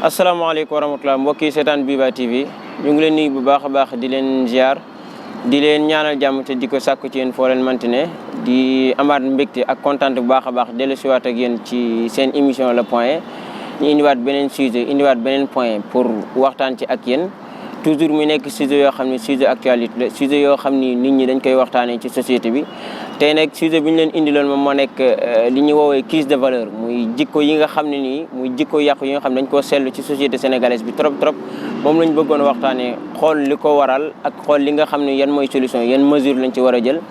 asalaamaaleykum wa rahmatulah mbokk yi seetaan Biba TV ñu ngi leen nuyu bu baax a baax di leen ziar di leen ñaanal jàmm te di ko sàkku ci yéen foo leen mantine di amaat mbégte ak kontaan bu baax a baax dellu siwaat ak yéen ci seen émission Le Point ñu indiwaat beneen sujet indiwaat beneen point pour waxtaan ci ak yéen toujours mu nekk sujet yoo xam ne sujet actualité la sujet yoo xam ni nit ñi dañ koy waxtaanee ci société bi tey nag sujet bi ñu leen indiloon moom moo nekk li ñuy woowee crise de valeur muy jikko yi nga xam ne nii muy jikko yàqu yi nga xam ne dañ koo seetlu ci société sénégalaise bi trop moom lañ bëggoon waxtaanee xool li ko waral ak xool li nga xam ne yan mooy solution yan mesure lañ ci war a jël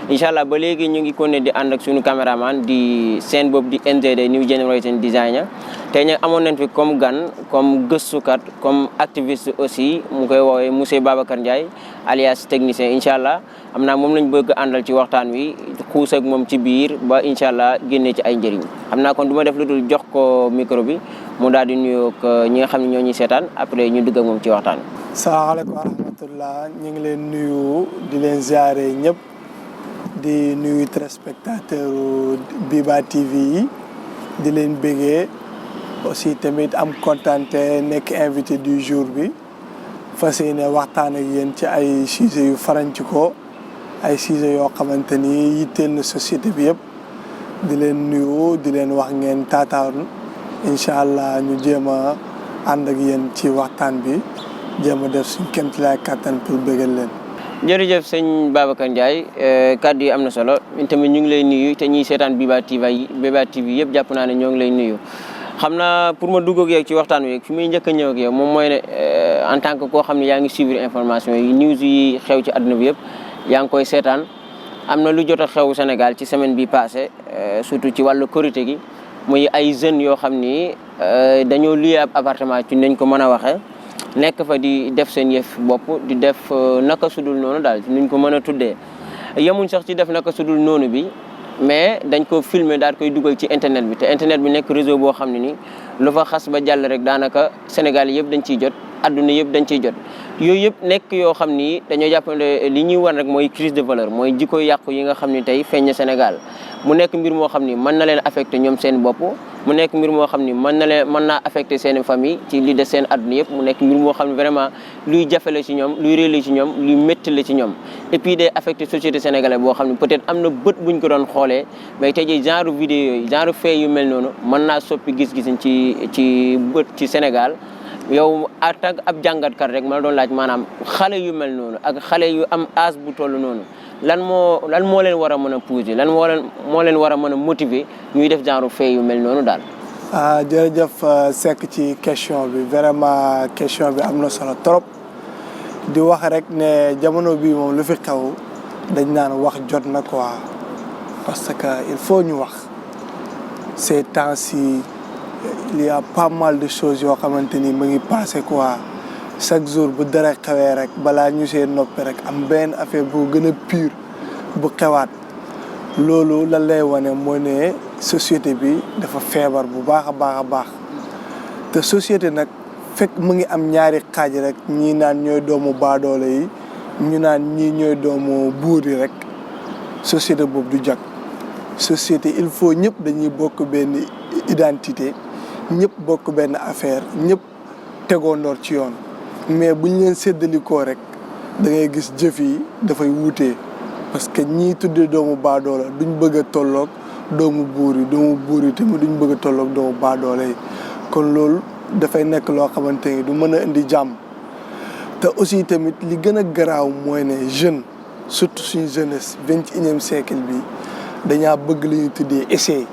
incha allah ba léegi ñu ngi continuer di ànd ak suñu caméraman di seen boobu di NGD New Generation Designer tey nag amoon nañ fi comme gan comme gëstukat comme activiste aussi mu koy woowee monsieur Babacar Ndiaye alias technicien incha allah am naa moom lañ bëgg àndal ci waxtaan wi xuus ak moom ci biir ba incha allah génnee ci ay njëriñ xam naa kon du ma def lu dul jox ko micro bi mu daal di nuyoo ak ñi nga xam ne ñoo ñuy seetaan après ñu dugg ak moom ci waxtaan wi. salaamaaleykum wa rahmatullah ñu ngi leen nuyu di leen ziare ñëpp di nuyu téléspectateur Biba TV yi di leen bégee aussi tamit am kontante nekk invité du jour bi fas yéene waxtaan ak yéen ci ay sujets yu faranci ko ay sujets yoo xamante ni yitteel na société bi yëpp di leen nuyu di leen wax ngeen taataarun incha allah ñu jéem a ànd ak yéen ci waxtaan bi jéem a def suñ kéemtalaay kàttan pour bëggal leen. jërëjëf sëñ Babacar Ndiaye kàddu yi am na solo tamit ñu ngi lay nuyu te ñuy seetaan Biba TV yëpp jàpp naa ne ñoo ngi lay nuyu. xam naa pour ma dugg ak yow ci waxtaan wi fi muy njëkk a ñëw ak yow moom mooy ne en tant que koo xam ne yaa ngi suivre information yi news yi xew ci àdduna bi yëpp yaa ngi koy seetaan am na lu jot a xew Sénégal ci semaine bi passé surtout ci wàllu korité gi muy ay jeunes yoo xam ni dañoo luyee ab appartement ci nañ ko mën a waxee nekk fa di def seen yëf bopp di def naka sudul noonu daal nuñ ko mën a tuddee yemuñ sax ci def naka sudul noonu bi mais dañ ko filmer daal koy dugal ci internet bi te internet bi nekk réseau boo xam ne ni lu fa xas ba jàll rek daanaka Sénégal yëpp dañ ciy jot adduna yëpp dañ ciy jot yooyu yëpp nekk yoo xam ni dañoo jàpp ne li ñuy war rek mooy crise de valeur mooy jikko yàqu yi nga xam ni tey feeñ na Sénégal mu nekk mbir moo xam ni mën na leen affecté ñoom seen bopp mu nekk mbir moo xam ni mën naa affecté seen famille ci li des seen adduna yëpp mu nekk mbir moo xam ne vraiment luy jafele ci ñoom luy réele ci ñoom luy métti la ci ñoom et puis day affecté société sénégalaise boo xam ne peut-être am na bët buñ ko doon xoolee mais tey jii genre vidéo yooyu genre fait yu mel noonu mën naa soppi gis-gisin ci bët ci Sénégal yow en tant que ab jàngatkat rek ma la doon laaj maanaam xale yu mel noonu ak xale yu am âge bu toll noonu lan moo leen war a mën a pousser lan moo leen war a mën a motiver ñuy def genre fait yu mel noonu daal. jërëjëf Seck ci question bi vraiment question bi am na solo trop di wax rek ne jamono bii moom lu fi xew dañ naan wax jot na quoi parce que il faut ñu wax ces temps-ci il y a pas mal de choses yoo xamante ni mu ngi passé quoi chaque jour bu dara xewee rek balaa ñu see noppi rek am benn affaire bu gën a pure bu xewaat loolu lan lay wane mooy ne société bi dafa feebar bu baax a baax te société nag fekk mu ngi am ñaari xaaj rek ñii naan ñooy doomu baadoole yi ñu naan ñii ñooy doomu buur yi rek société boobu du jag société il faut ñëpp dañuy bokk benn identité ñëpp bokk benn affaire ñëpp tegoondoor ci yoon mais bu ñu leen séddalikoo rek da ngay gis jëf yi dafay wuutee parce que ñii tuddee doomu baadoola duñ bëgg a tolloog doomu buur yi tamit duñ bëgg a tolloog doomu baadoole yi kon loolu dafay nekk loo xamante ni du mën a indi jàmm te aussi tamit li gën a garaaw mooy ne jeune surtout suñu jeunesse 21e siècle bi dañaa bëgg li ñuy tuddee essai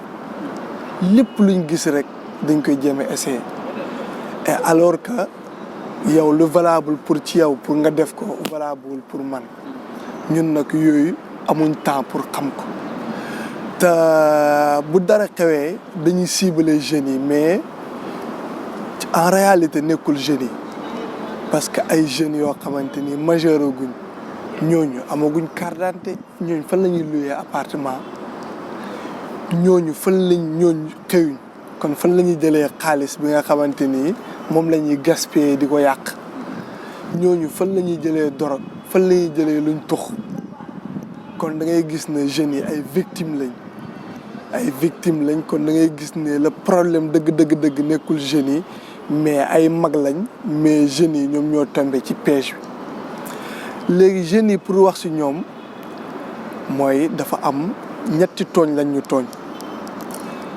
lépp luñ gis rek dañ koy jéem a essayer et alors que yow lu valable pour ci yow pour nga def ko valable pour man ñun nag yooyu amuñ temps pour xam ko te bu dara xewee dañuy cibler jeunes yi mais en réalité nekkul jeunes yi parce que ay jeunes yoo xamante ni majeur guñ ñooñu amaguñ carte d'identité ñooñu fan la ñuy louer appartement ñooñu ñooñu xëyuñ kon fan la ñuy jëlee xaalis bi nga xamante ni moom la ñuy gaspiller di ko yàq ñooñu fan la ñuy jëlee dorog fan la ñuy jëlee luñ tux kon da ngay gis ne jeunes yi ay victimes lañ kon da ngay gis ne le problème dëgg nekkul jeunes yi mais ay mag lañ mais jeunes yi ñoom ñoo tombé ci piège bi léegi jeunes yi pour wax ci ñoom mooy dafa am ñetti tooñ lañ ñu tooñ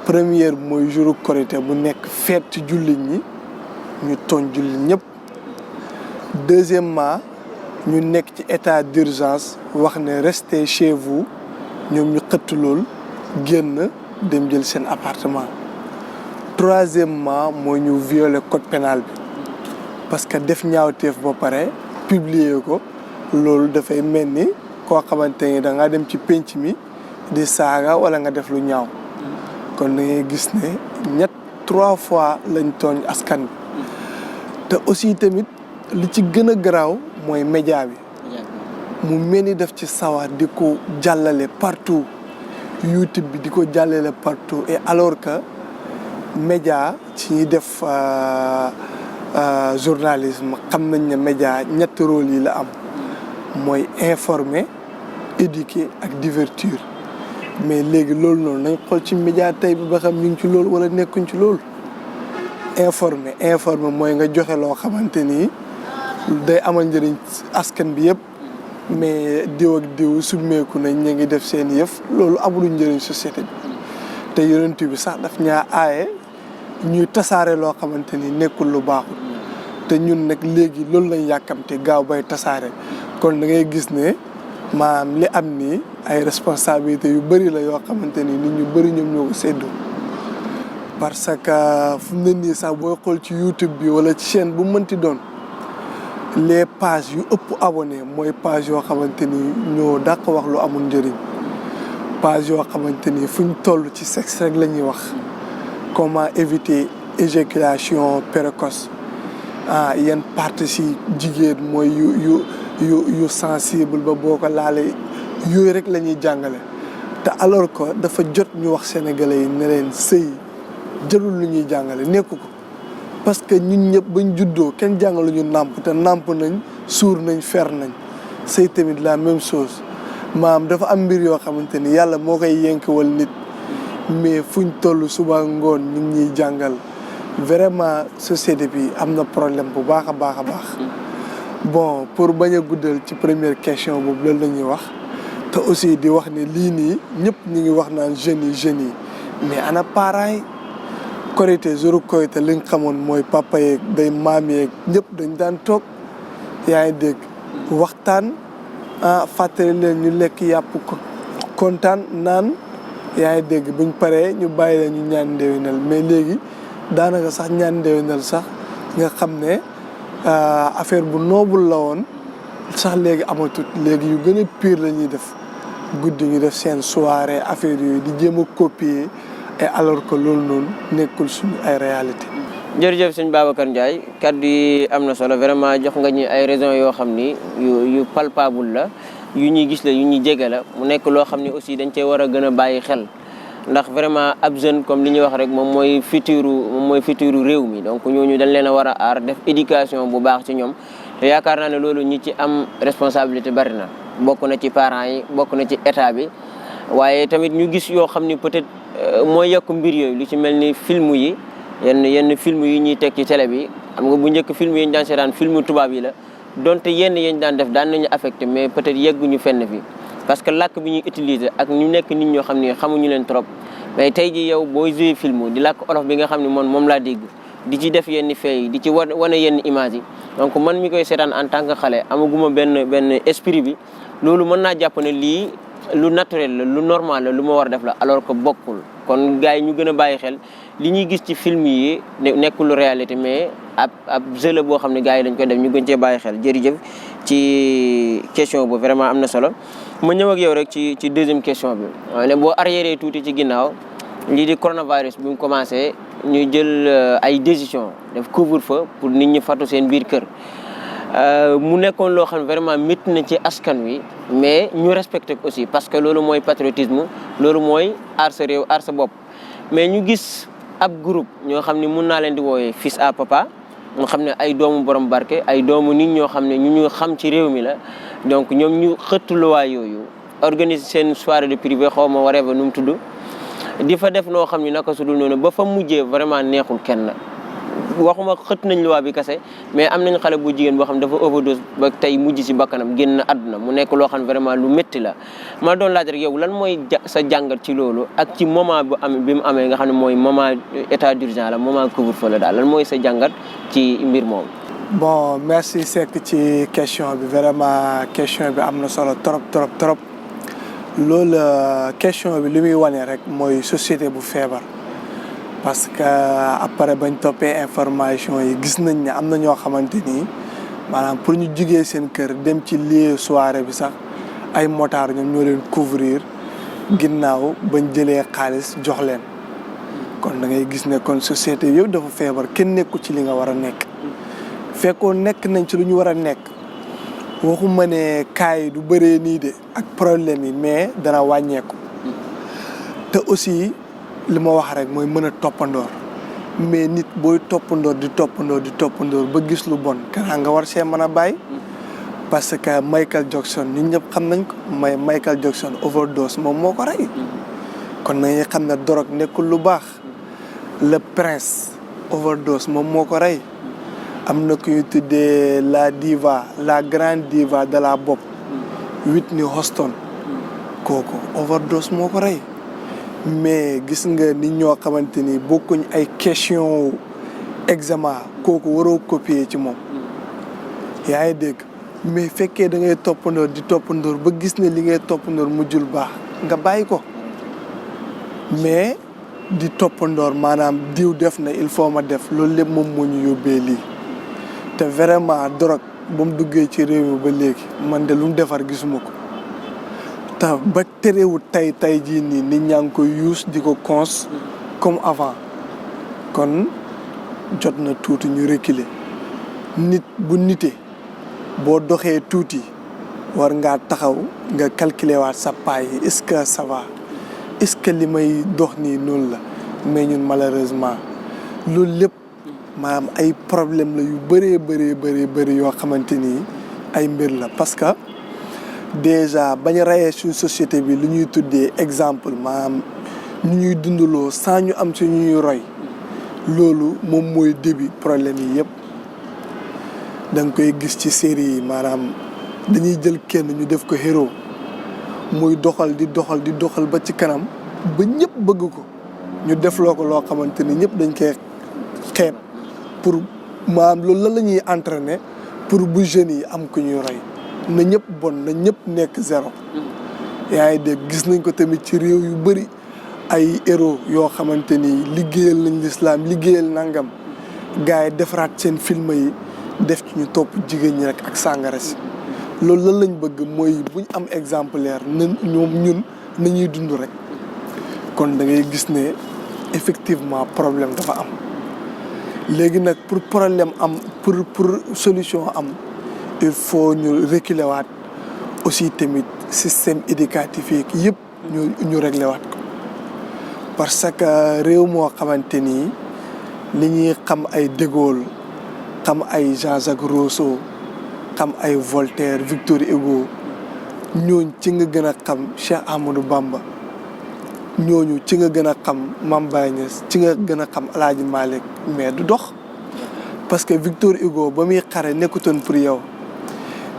première mooy jouru Korité bu nekk feet ci jullit ñi ñu tooñ jullit ñëpp deuxièmement ñu nekk ci état d'urgence wax ne restez chez vous ñoom ñu xëtt lool génn dem jël seen appartement troisièmement mooy ñu violer code pénal bi parce que def ñaawteef ba pare publier ko loolu dafay mel ni koo xamante ni da ngaa dem ci penc mi di saaga wala nga def lu ñaaw kon da ngay gis ne 3 fois lañ tooñ askan bi te aussi tamit li ci gën a garaaw mooy média bi mu mel ni def ci sawar di ko jàllale partout YouTube bi di ko jàllale partout et alors que média ci ñuy def journalisme xam nañ ne média ñetti rôle yi la am mooy informer éduquer ak divertir mais léegi loolu noonu nañ xool ci média tey bi ba xam ñu ngi ci loolu wala nekkuñ ci loolu informer mooy nga joxe loo xamante ni day amal njëriñ askan bi yëpp mais diw ak diw summeeku nañ ñu ngi def seen yëf loolu amul njëriñ société bi te yonent bi sax daf ñaa aaye ñuy tasaare loo xamante ni nekkul lu baaxul te ñun nag léegi loolu lañ yàkkamte gaaw bay tasaare kon da ngay gis ne maanaam li am nii ay responsabilités yu bëri la yoo xamante ni nit ñu bëri ñoom ñoo ko séddu parce que fu mu ne nii sax booy xool ci YouTube bi wala ci chaîne bu mënti doon les pages yu ëpp abonné mooy page yoo xamante ni ñoo dàq wax lu amul njëriñ page yoo xamante ni fuñ toll ci sexe rek la ñuy wax comment éviter éjaculation précoce yan partie si jigéen mooy yu sensible ba boo ko laalee yooyu rek la ñuy jàngale te alors que dafa jot ñu wax sénégalais yi ne leen sëy jëlul lu ñuy jàngale nekku ko parce que ñun ñëpp bañ juddoo kenn jàngalu ñu nàmp te nàmp nañ suur nañ fer nañ sëy tamit la même chose maam dafa am mbir yoo xamante ni yàlla moo koy yenkewal nit mais fuñ toll suba ngoon ñu ngi ñuy jàngal vraiment société bi am na problème bu baax a baax a baax bon pour bañ a guddal ci première question boobu loolu la ñuy wax te aussi di wax ne lii nii ñëpp ñu ngi wax naan jeunes yi mais ana parents yi Korité jour Korité li nga xamoon mooy papa yeeg day maam yeeg ñëpp dañ daan toog yaa ngi dégg waxtaan fàttali leen ñu lekk yàpp ko kontaan naan yaa ngi dégg buñ paree ñu bàyyi leen ñu ñaan ndéwénal mais léegi daanaka sax ñaan ndéwénal sax nga xam ne affaire bu noble la woon sax léegi amatut léegi yu gën a pire la ñuy def guddi ñu def seen soirée affaire yooyu di jéem a copier et alors que loolu noonu nekkul suñu ay réalité jërëjëf sëñ Babacar Ndiaye kaddu yi am na solo vraiment jox nga ñi ay raisons yoo xam ni yu palpable la yu ñuy gis la yu ñuy jege la mu nekk loo xam ni aussi dañ cee war a gën a bàyyi xel ndax vraiment ab jeune comme li ñuy wax rek moom mooy futur réew mi donc ñooñu dañ leen a war a aar def éducation bu baax ci ñoom te yaakaar naa ne loolu ñi ci am responsabilité bari na bokk na ci parents yi bokk na ci état bi waaye tamit ñu gis yoo xam ni peut-être mooy yokk mbir yooyu lu ci mel ni film yi yenn film yi ñuy teg ci télé bi xam nga bu njëkk film yi ñu daan seetaan film tubaab yi la donte yenn yañ daan def daan nañu affecté mais peut-être yegguñu fenn fi parce que làkk bi ñuy utiliser ak ñu nekk nit ñoo xam ne xamuñu leen trop mais tey ji yow booy jouer film di làkk olof bi nga xam ne moom laa dégg di ci def yenn fee yi di ci wane yenn image yi donc man mi koy seetaan en tant que xale amaguma benn esprit bi loolu mën naa jàpp ne lii lu naturel la lu normal la lu ma war a def la alors que bokkul kon gars yi ñu gën a bàyyi xel li ñuy gis ci film yi nekkul réalité mais ab jeu la boo xam ne gars yi dañ koy def ñu gën cee bàyyi xel jërëjëf ci question bu vraiment am na solo ma ñëw ak yow rek ci deuxième question bi ne boo arriéré tuuti ci ginnaaw lii di coronavirus bi mu commencé ñu jël ay décision def couvre-feu pour nit ñi fatu seen biir kër mu nekkoon loo xam ne vraiment métti na ci askan wi mais ñu respecté ko aussi parce que loolu mooy patriotisme loolu mooy aar sa réew aar sa bopp mais ñu gis ab groupe ñoo xam ne mun naa leen di woowee fils à papa nga xam ne ay doomu borom barke ay doomu nit ñoo xam ne ñu xam ci réew mi la donc ñoom ñu xëtt luwaay yooyu organiser seen soirée de privé xaw ma waree ba nu mu tudd di fa def noo xam ne naka su dul noonu ba fa mujjee vraiment neexul kenn waxuma xët nañ loi bi kese mais am nañ xale bu jigéen boo xam dafa overdose ba tey mujj si bakkanam génn àdduna mu nekk loo xam vraiment lu métti la ma doon laaj rek yow lan mooy sa jàngat ci loolu ak ci moment bi mu amee nga xam ne mooy moment état d'urgence la moment couvre-feu la daal lan mooy sa jàngat ci mbir moom. bon merci Seck ci question bi vraiment question bi am na solo trop loolu question bi li muy wane rek mooy société bu feebar parce que après bañ toppee information yi gis nañ ne am na ñoo xamante ni maanaam pour ñu jugee seen kër dem ci lieu soirée bi sax ay motards ñoom ñoo leen couvrir ginnaaw bañ jëlee xaalis jox leen kon da ngay gis ne kon société yëpp dafa feebar kenn nekku ci li nga war a nekk fekkoon nekk nañ ci lu ñu war a nekk waxuma ne cas yi du bëree nii de ak problème yi mais dana wàññeeku te aussi li ma wax rek mooy mën a toppandoor mais nit booy toppandoor di toppandoor ba gis lu bon kanaa nga war see mën a bàyyi parce que Michael Jackson ñun ñëpp xam nañ ko Michael Jackson overdose moom moo ko rey kon nañu xam ne drogue nekkul lu baax le prince overdose moom moo ko rey am na ku ñu tuddee la grande diva de la pop Whitney Houston kooku overdose moo ko rey mais gis nga nit ñoo xamante ni bokkuñ ay question examen kooku waroo copier ci moom yaa ngi dégg mais fekkee da ngay toppandoor ba gis ne li ngay toppandoor mujjul baax nga bàyyi ko mais di toppandoor maanaam diw def na il faut ma def loolu lépp moom moo ñu yóbbee lii te vraiment drogue ba mu duggee ci réew mi ba léegi man de lu mu defar gisuma ko te ba terewut tey jii nii nit ñaa ngi koy use di ko cons comme avant kon jot na tuuti ñu reculer nit bu nitee boo doxee tuuti war ngaa taxaw nga calculer waat sa pas yi est-ce que ça va est-ce que li may dox nii noonu la mais ñun malheureusement loolu lépp maanaam ay problème la yu bëree yoo xamante ni ay mbir la parce que déjà bañ rayee suñu société bi lu ñuy tuddee exemple maanaam ñu ñuy dundaloo sans ñu am suñu ñuy roy loolu moom mooy début problème yi yëpp da nga koy gis ci série yi maanaam dañuy jël kenn ñu def ko héros muy doxal ba ci kanam ba ñëpp bëgg ko ñu defloo ko loo xamante ni ñëpp dañ koy xeeb pour maanaam loolu lan la ñuy entraîner pour bu jeunes yi am ku ñuy roy na ñëpp bon na ñëpp nekk zéro yaa ngi dégg gis nañ ko tamit ci réew yu bëri ay héros yoo xamante ni liggéeyal nañ l'islam liggéeyal nangam gars yi defaraat seen film yi def ci ñu topp jigéen ñi rek ak sàngara si loolu lan lañ bëgg mooy buñ am exemplaire na ñun nañuy dund rek kon da ngay gis ne effectivement problème dafa am léegi nag pour problème am pour solution am il faut ñu reculer waat aussi tamit système éducatif yi yëpp ñu régler waat ko parce que réew moo xamante ni li ñuy xam ay De Gaulle xam ay Jean-Jacques Rousseau xam ay Voltaire Victor Hugo ñooñ ci nga gën a xam Cheikh Ahmadou Bamba ñooñu ci nga gën a xam Mame Baye Niass ci nga gën a xam El Hadj Malick mais du dox parce que Victor Hugo ba muy xare nekkutoon pour yow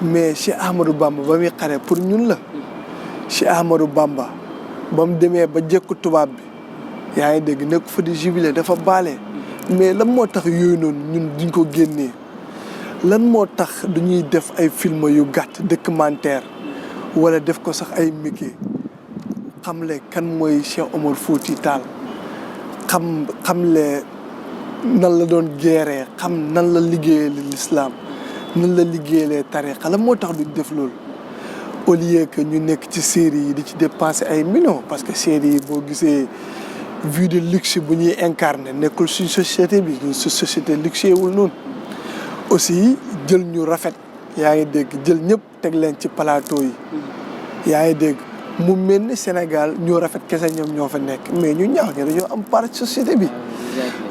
mais Cheikh Ahmadou Bamba ba muy xare pour ñun la Cheikh Ahmadou Bamba ba mu demee ba jekku tubaab bi yaa ngi dégg nekk fa di jubilé dafa baale mais lan moo tax yooyu noonu ñun duñ ko génnee lan moo tax duñuy def ay film yu gàtt documentaire wala def ko sax ay métier xamle kan mooy Cheikh Omar Fouti Tall xamle nan la doon gérer xam nan la liggéeyee l'islam nan la liggéeyee tariqa lan moo tax duñ def loolu au lieu que ñu nekk ci série yi di ci dépenser ay millions parce que série yi boo gisee vie de luxe bu ñuy incarner nekkul suñ société bi ñun su société luxe wul noonu aussi jël ñu rafet yaa ngi dégg jël ñëpp teg leen ci plateau yi yaa ngi dégg mu mel ni Sénégal ñoo rafet kese ñoom ñoo fa nekk mais ñu ñaaw ñi dañoo am part société bi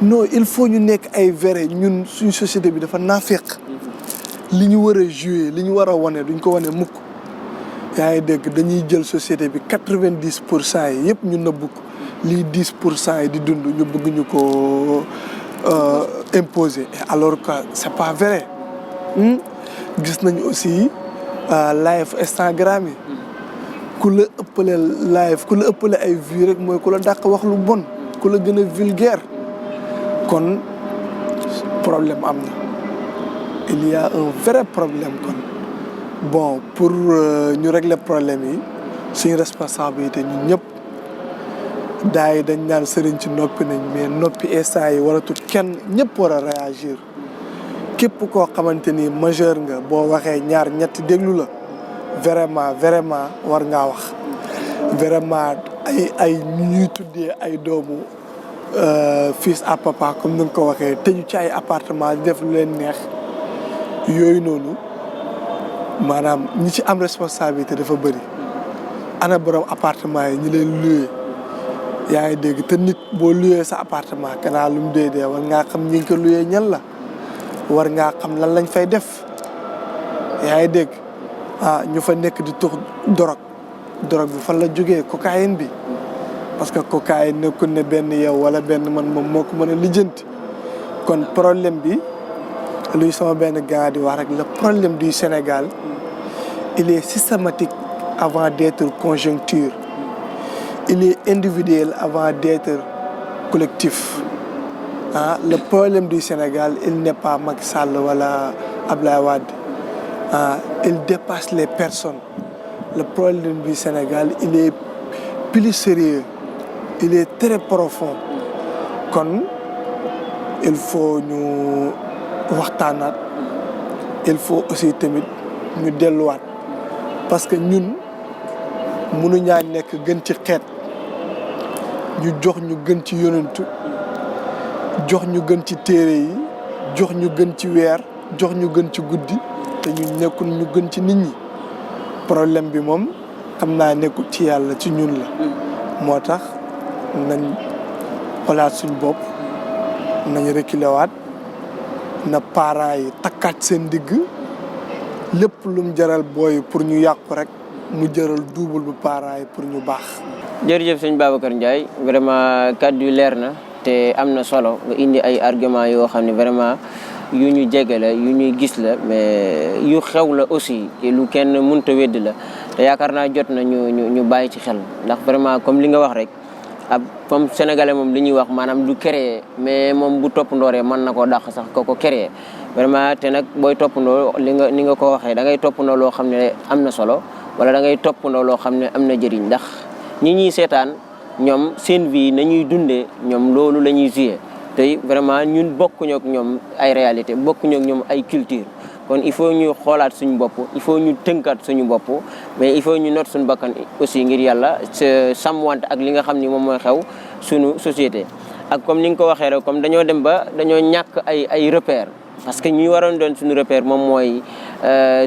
non il faut ñu nekk ay vrai ñun suñ société bi dafa naafeq li ñu war a jouer li ñu war a wane duñ ko wane mukk yaa ngi dégg dañuy jël société bi 90% yi yëpp ñu nëbbu ko lii 10% yi di dund ñu bëgg ñu ko imposer alors que c'est pas vrai gis nañu aussi live Instagram yi ku la ëppale live ku la ëppale ay vues rek mooy ku la dàq wax lu bon ku la gën a vulgaire kon problème am na il y a un vrai problème kon bon pour ñu régler problème yi suñu responsabilité ñun ñëpp daay dañ naan sëriñ ci noppi nañ mais noppi instant yi waratul kenn ñëpp war a réagir képp koo xamante ni majeur nga boo waxee ñaar ñetti déglu la vraiment war ngaa wax vraiment ay ñuy tuddee ay doomu fils à papa comme ni nga ko waxee tëju ci ay appartement di def lu leen neex yooyu noonu maanaam ñi ci am responsabilité dafa bëri ana borom appartement yi ñi leen loué yaa ngi dégg te nit boo loué sa appartement kanaa lu mu dee war ngaa xam ñi ngi ko loué ñan la war ngaa xam lan lañ fay def yaa ngi dégg ñu fa nekk di tux drogue bi fan la jógee cocaïne bi parce que cocaïne nekkul ne benn yow wala benn man moom moo ko mën a lijjanti kon problème bi luy sama benn gars di wax rek le problème du Sénégal il est systématique avant d'être conjoncture il est individuel avant d'être collectif le problème du Sénégal il n'est pas Macky Sall wala Abdoulaye Wade il dépasse les personnes le problème du Sénégal il est plus sérieux il est très profond kon il faut ñu waxtaanaat il faut aussi tamit ñu delluwaat parce que ñun mënuñaa nekk gën ci xeet ñu jox ñu gën ci yonentu jox ñu gën ci téere yi jox ñu gën ci weer jox ñu gën ci guddi te ñu nekkul ñu gën ci nit ñi problème bi moom xam naa nekkul ci yàlla ci ñun la moo tax nañ xoolaat suñ bopp nañ reculer waat na parents yi takkaat seen digg lépp lum jaral booy pour ñu yàqu rek mu jaral double bu parents yi pour ñu baax. jërëjëf sëñ Babacar Ndiaye vraiment kàddu yu leer na te am na solo nga indi ay argument yoo xam ne vraiment yu ñu jege la yu ñuy gis la mais yu xew la aussi te lu kenn mënta wedd la te yaakaar naa jot na ñu bàyyi ci xel ndax vraiment comme li nga wax rek comme sénégalais moom li ñuy wax maanaam du créer mais moom bu toppandooree mën na koo dàq sax ko créer vraiment te nag booy toppandoo ni nga ko waxee da ngay toppandoo loo xam ne am na solo wala da ngay toppandoo loo xam ne am na jëriñ ndax ñi ñuy seetaan ñoom seen vie nañuy dundee ñoom loolu la ñuy jouer te vraiment ñun bokkuñu ak ñoom ay réalité bokkuñu ak ñoom ay culture kon il faut ñu xoolaat suñu bopp il faut ñu tënkaat suñu bopp mais il faut ñu noot suñu bakkan aussi ngir yàlla sàmmwante ak li nga xam ni moom mooy xew suñu société ak comme ni nga ko waxee rek comme dañoo dem ba dañoo ñàkk ay repères parce que ñi waroon doon suñu repère moom mooy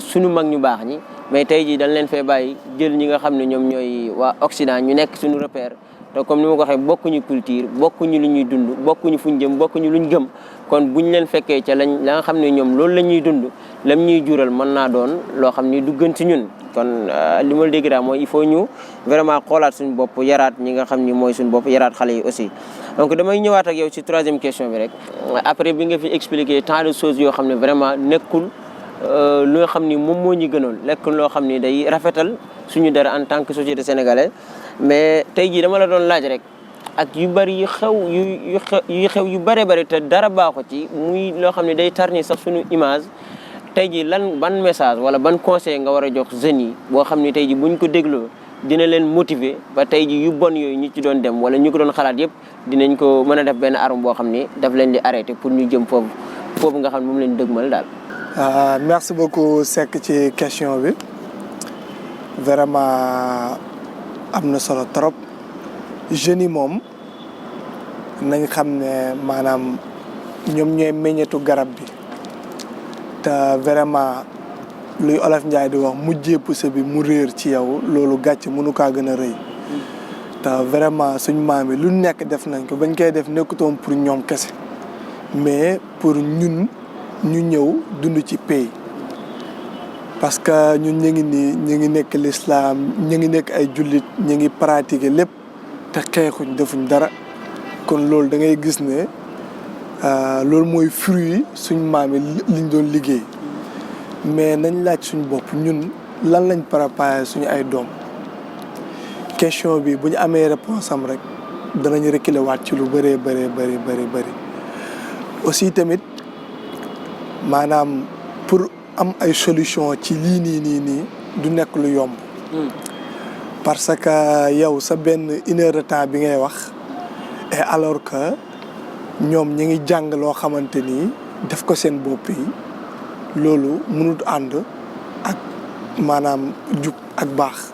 suñu mag ñu baax ñi mais tey jii dañ leen fee bàyyi jël ñi nga xam ne ñoom ñooy waa Occident ñu nekk suñu repère te comme ni ma ko waxee bokkuñu culture bokkuñu lu ñuy dund bokkuñu fuñ jëm bokkuñu luñ gëm kon buñ leen fekkee ca la nga xam ne ñoom loolu la ñuy dund lam ñuy jural mën naa doon loo xam ni du gën ci ñun kon li ma dégg daal mooy il faut ñu vraiment xoolaat suñu bopp yaraat ñi nga xam ni mooy suñu bopp yaraat xale yi aussi donc damay ñëwaat ak yow ci troisième question bi rek après bi nga fi expliquer tant de choses yoo xam ne vraiment nekkul loo xam ni moom moo ñu gënoon nekkul loo xam ni day rafetal suñu dara en tant que société sénégalaise mais tey jii dama la doon laaj rek ak yu bari yu xew yu bari te dara baaxu ci muy loo xam ne day tarni sax suñu image tey jii ban message wala ban conseil nga war a jox jeunes yi boo xam ne tey jii buñ ko dégloo dina leen motiver ba tey jii yu bon yooyu ñu ci doon dem wala ñu ko doon xalaat yëpp dinañ ko mën a def benn arme boo xam ni daf leen di arrêter pour ñu jëm foofu nga xam ne moom leen dëgmal daal. merci beaucoup Seck ci question bi vraiment am na solo trop jeunes yi moom nañ xam ne maanaam ñoom ñooy meññeetu garab bi te vraiment luy Olof Njaay di wax mujjee pousse bi mu réer ci yow loolu gàcce mënu kaa gën a rëy te vraiment suñ maam yi lu nekk def nañ ko bañ koy def nekkutoon pour ñoom kese mais pour ñun ñu ñëw dund ci pays parce que ñun ñu ngi nii ñu ngi nekk l'islam ñu ngi nekk ay jullit ñu ngi pratiquer lépp te xeexuñ defuñ dara kon loolu da ngay gis ne loolu mooy fruit yi suñ maam yi liñ doon liggéey mais nañ laaj suñ bopp ñun lan lañ préparé suñu ay doom question bi bu ñu amee réponse am rek danañ reculer waat ci lu bëree bëri aussi tamit maanaam pour am ay solution ci lii nii du nekk lu yomb parce que yow sa benn 1 heure de temps bi ngay wax et alors que ñoom ñi ngi jàng loo xamante ni def ko seen bopp yi loolu mënut ànd ak maanaam jub ak baax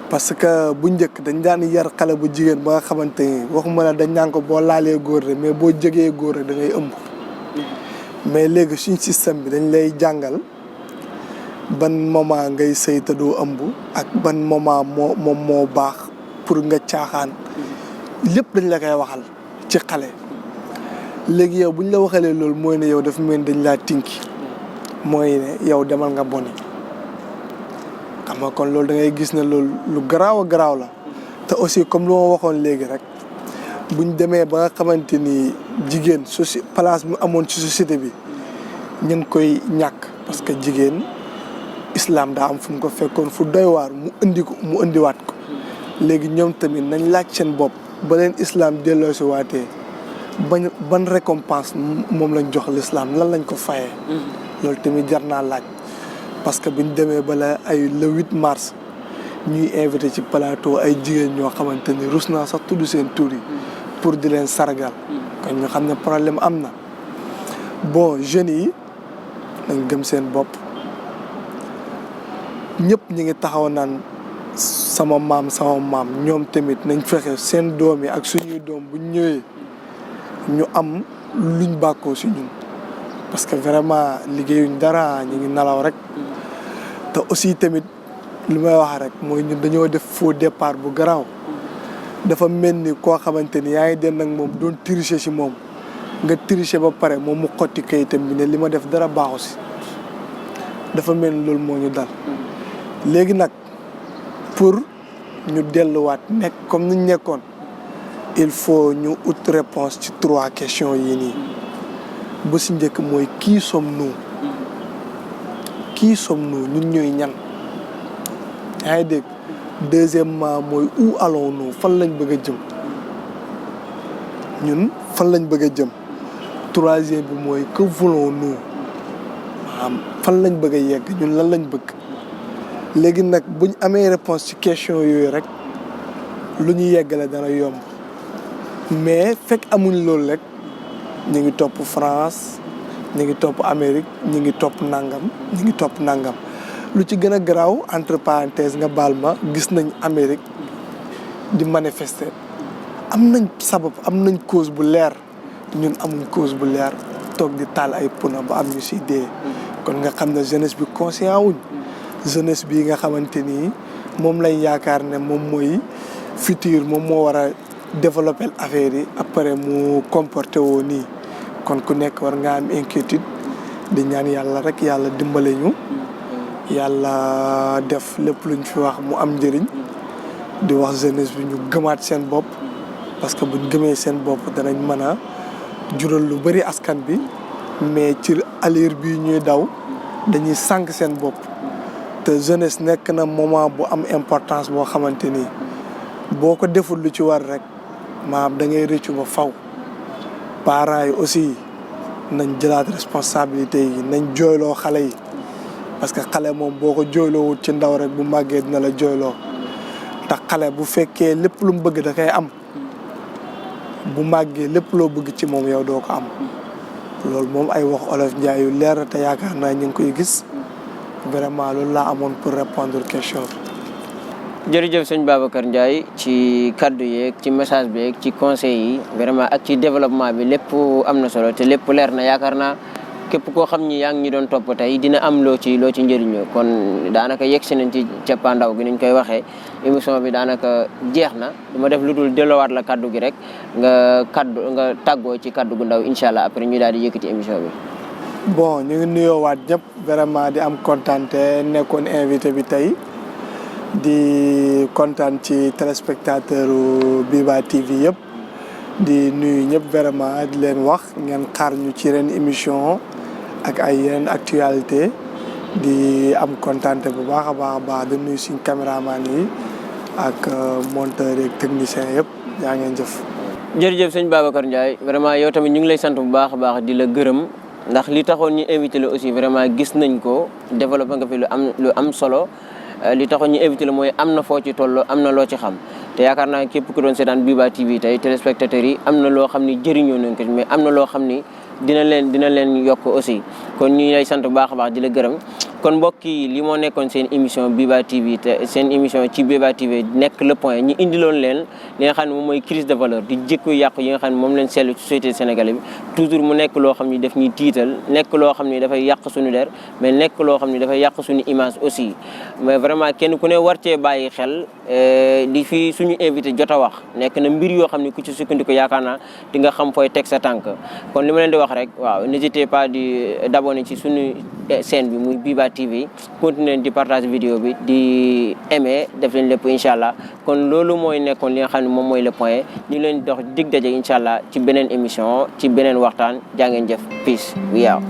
parce que bu njëkk dañ daan yar xale bu jigéen ba nga xamante ni waxuma la dañ naan ko boo laalee góor rek mais boo jegee góor rek da ngay ëmb mais léegi suñ système bi dañ lay jàngal ban moment ngay sëy te doo ëmb ak ban moment moo baax pour nga caaxaan lépp dañ la koy waxal ci xale léegi yow buñ la waxalee loolu mooy ne yow dafa mel dañ laa tinki mooy ne yow demal nga boni xam nga kon loolu da ngay gis ne loolu lu garaaw a garaaw la te aussi comme lu ma waxoon léegi rek buñ demee ba nga xamante ni jigéen place mu amoon ci société bi ñu ngi koy ñàkk parce que jigéen islam daa am fu mu ko fekkoon fu doy waar mu indiwaat ko léegi ñoom tamit nañ laaj seen bopp ba leen islam delloo si waatee ban récompense moom lañ jox l'islam lan lañ ko fayee loolu tamit jar naa laaj parce que buñ demee bala ay le 8 mars ñuy invité ci plateau ay jigéen ñoo xamante ni rus naa sax tudd seen tur yi pour di leen sargal kon ñu xam ne problème am na bon jeunes yi nañ gëm seen bopp ñëpp ñi ngi taxaw naan sama maam ñoom tamit nañ fexe seen doom yi ak suñuy doom buñ ñëwee ñu am luñ bàkkoo si ñun parce que vraiment liggéeyuñ dara ñu ngi nalaw rek te aussi tamit li may wax rek mooy ñun dañoo def faux départ bu garaaw dafa mel ni koo xamante ni yaa ngi den nag moom doon tricher si moom nga tricher ba pare moom mu xotti kayitam bi ne li ma def dara baaxu si dafa mel ni loolu moo ñu dal léegi nag pour ñu delluwaat nekk comme ni ñu nekkoon il faut ñu ut réponse ci 3 questions yii nii ba si njëkk mooy qui sommes-nous ñun ñooy ñan yaa ngi dégg deuxièmement mooy où allons-nous fan lañ bëgg a jëm ñun fan lañ bëgg a jëm troisième bi mooy que voulons-nous maanaam fan lañ bëgg a yegg ñun lan lañ bëgg léegi nag buñ amee réponse ci question yooyu rek lu ñu yeggale dana yomb mais fekk amuñ loolu rek ñu ngi topp France ñu ngi topp Amérique ñu ngi topp nangam lu ci gën a garaaw entre parenthèses nga baal ma gis nañ Amérique di manifester am nañ sabab am nañ cause bu leer ñun amuñ cause bu leer toog di taal ay pneu ba am ñu si dee kon nga xam ne jeunesse bi conscient wuñ jeunesse bi nga xamante ni moom lañ yaakaar ne moom mooy futur moom moo war a développer affaire yi après mu comporté woo nii kon ku nekk war nga am inquiétude di ñaan yàlla rek yàlla dimbale ñu yàlla def lépp luñ fi wax mu am njëriñ di wax jeunesse bi ñu gëmaat seen bopp parce que buñ gëmee seen bopp danañ mën a jural lu bari askan bi mais ci allure bi ñuy daw dañuy sànq seen bopp te jeunesse nekk na moment bu am importance boo xamante ni boo ko deful lu ci war rek maanaam da ngay rëccu ba faw parents yi aussi nañ jëlaat responsabilité yi nañ jooyloo xale yi parce que xale moom boo ko jooyloo wut ci ndaw rek bu màggee dina la jooyloo tax xale bu fekkee lépp lu mu bëgg da koy am bu màggee lépp loo bëgg ci moom yow doo ko am loolu moom ay wax olof Njaay yu leer te yaakaar naa ñu ngi koy gis vraiment loolu laa amoon pour répondre question bi. jërëjëf sëñ Babacar Ndiaye ci kaddu yeeg ci message bi ci conseil yi vraiment ak ci développement bi lépp am na solo te lépp leer na yaakaar naa képp koo xam ni yaa ngi ñu doon topp tey dina am loo ci njëriñoo kon daanaka yegg si nañ ci cappaandaw gi niñ koy waxee émission bi daanaka jeex na dama def lu dul delloowaat la kaddu gi rek nga tàggoo ci kaddu gu ndaw incha allah après ñu daal di yëkkati émission bi. bon ñu ngi nuyoowaat ñëpp vraiment di am kontaan te nekkoon invité bi tey di kontaan ci téléspectateur Biba TV yëpp di nuyu ñëpp vraiment di leen wax ngeen xaar ñu ci ren émission ak ay yeneen actualité di am kontaante bu baax a baax di nuyu suñ caméraman yi ak monteur yeeg technicien yëpp yaa ngeen jëf. jërëjëf sëñ Babacar Ndiaye vraiment yow tamit ñu ngi lay sant bu baax a baax di la gërëm ndax li taxoon ñu invité la aussi vraiment gis nañ ko développé nga fi lu am solo li taxoon ñu invité la mooy am na foo ci toll am na loo ci xam te yaakaar naa képp ku doon seetaan Biba TV tey téléspectateurs yi am na loo xam ni jëriñoo nañ ko mais am na loo xam ni dina leen yokk aussi kon ñu lay sant bu baax a baax di la gërëm. kon mbokk yi li moo nekkoon seen émission Biba TV te seen émission ci Biba TV nekk le point ñu indiloon leen li nga xam ne moom mooy crise de valeur di jikko yàqu yi nga xam ne moom leen seetlu ci société sénégalaise bi toujours mu nekk loo xam ni daf ñuy tiital nekk loo xam ni dafay yàq suñu der mais nekk loo xam ni dafay yàq suñu image aussi mais vraiment kenn ku ne war cee bàyyi xel di fi suñu invité jot a wax nekk na mbir yoo xam ne ku ci sukkandiku yaakaar naa di nga xam fooy teg sa tànk kon li ma leen di wax rek waaw n'hésitez pas d'abonner ci suñu chaîne bi muy Biba TV continuer di partage vidéo bi di aimer def leen lépp incha allah kon loolu mooy nekkoon li nga xam ne moom mooy le point ñu leen dox dig daje incha allah ci beneen émission ci beneen waxtaan jaa ngeen jëf peace we out